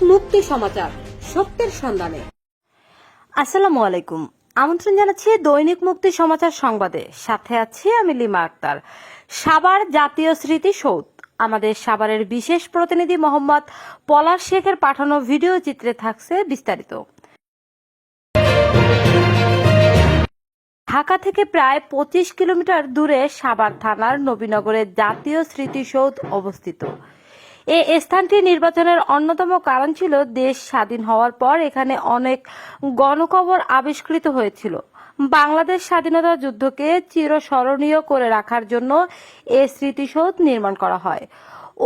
মুক্তি সমাচার, সত্যের সন্ধানে। আসসালামু আলাইকুম, আমন্ত্রণ জানাচ্ছি দৈনিক মুক্তি সমাচার সংবাদে। সাথে আছি আমি লিমা আক্তার। সাভার জাতীয় স্মৃতিসৌধ, আমাদের সাভারের বিশেষ প্রতিনিধি মোহাম্মদ পলাশ শেখের পাঠানো ভিডিও চিত্রে থাকছে বিস্তারিত। ঢাকা থেকে প্রায় 25 কিলোমিটার দূরে সাভার থানার নবীনগরে জাতীয় স্মৃতিসৌধ অবস্থিত। এই স্থানটি নির্বাচনের অন্যতম কারণ ছিল দেশ স্বাধীন হওয়ার পর এখানে অনেক গণকবর আবিষ্কৃত হয়েছিল। বাংলাদেশ স্বাধীনতা যুদ্ধকে চিরস্মরণীয় করে রাখার জন্য এই স্মৃতিসৌধ নির্মাণ করা হয়।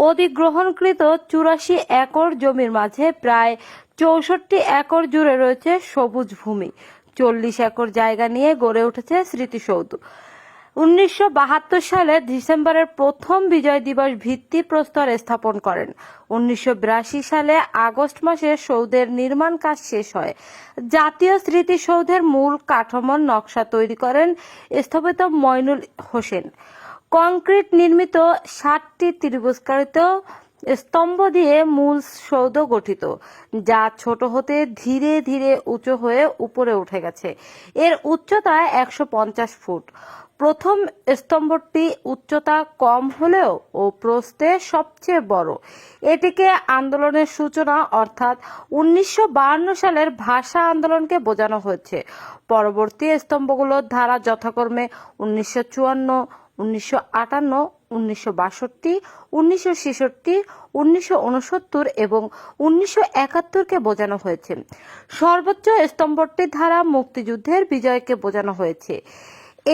অধিগ্রহণকৃত 84 একর জমির মাঝে প্রায় 64 একর জুড়ে রয়েছে সবুজ ভূমি। 40 একর জায়গা নিয়ে গড়ে উঠেছে স্মৃতিসৌধ। 1972 সালে ডিসেম্বরের প্রথম বিজয় দিবস ভিত্তিপ্রস্তর স্থাপন করেন। 1982 সালে আগস্ট মাসে সৌধের নির্মাণ কাজ শেষ হয়। জাতীয় স্মৃতিসৌধের মূল কাঠামোর নকশা তৈরি করেন স্থপতি মইনুল হোসেন। কংক্রিট নির্মিত 7টি ত্রিভুজাকৃত স্তম্ভ দিয়ে মূল সৌধ গঠিত, যা ছোট হতে ধীরে ধীরে উঁচু হয়ে উপরে উঠে গেছে। এর উচ্চতা 150 ফুট। প্রথম স্তম্ভটি উচ্চতা কম হলেও ও প্রস্থে সবচেয়ে বড়। এটিকে আন্দোলনের সূচনা অর্থাৎ 1952 সালের ভাষা আন্দোলনকে বোঝানো হয়েছে। পরবর্তী স্তম্ভগুলোর ধারা যথাক্রমে 1954, 1958, 1962, 1966, 1969 এবং 1971-কে বোঝানো হয়েছে। সর্বোচ্চ স্তম্ভটির ধারা মুক্তিযুদ্ধের বিজয়কে বোঝানো হয়েছে।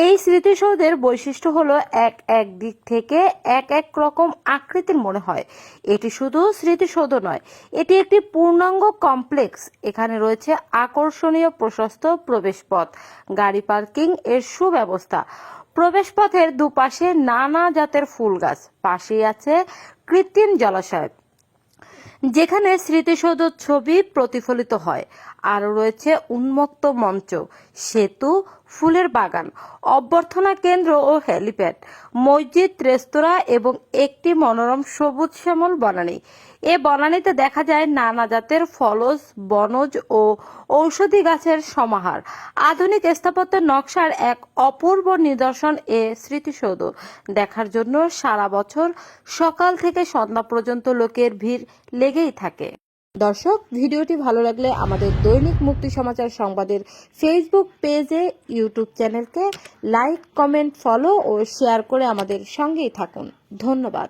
এই স্মৃতিসৌধের বৈশিষ্ট্য হলো এক দিক থেকে এক রকম আকৃতির মনে হয়। এটি শুধু স্মৃতিসৌধ নয়, এটি একটি পূর্ণাঙ্গ কমপ্লেক্স। এখানে রয়েছে আকর্ষণীয় প্রশস্ত প্রবেশপথ, গাড়ি পার্কিং এর সুব্যবস্থা। প্রবেশপথের দুপাশে নানা জাতের ফুল গাছ, পাশেই আছে কৃত্রিম জলাশয় যেখানে স্মৃতিসৌধের ছবি প্রতিফলিত হয়। আরও রয়েছে উন্মুক্ত মঞ্চ, সেতু, ফুলের বাগান, অভ্যর্থনা কেন্দ্র ও হেলিপ্যাড, মসজিদ, রেস্তোরাঁ এবং একটি মনোরম সবুজ শ্যামল বনানী। এ বনানীতে দেখা যায় নানা জাতের ফলজ, বনজ ও ঔষধি গাছের সমাহার। আধুনিক স্থাপত্যের নকশার এক অপূর্ব নিদর্শন এ স্মৃতিসৌধ। দেখার জন্য সারা বছর সকাল থেকে সন্ধ্যা পর্যন্ত লোকের ভিড় লেগেই থাকে। দর্শক, ভিডিওটি ভালো লাগলে আমাদের দৈনিক মুক্তি সমাচার সংবাদের ফেসবুক পেজে, ইউটিউব চ্যানেলকে লাইক, কমেন্ট, ফলো ও শেয়ার করে আমাদের সঙ্গেই থাকুন। ধন্যবাদ।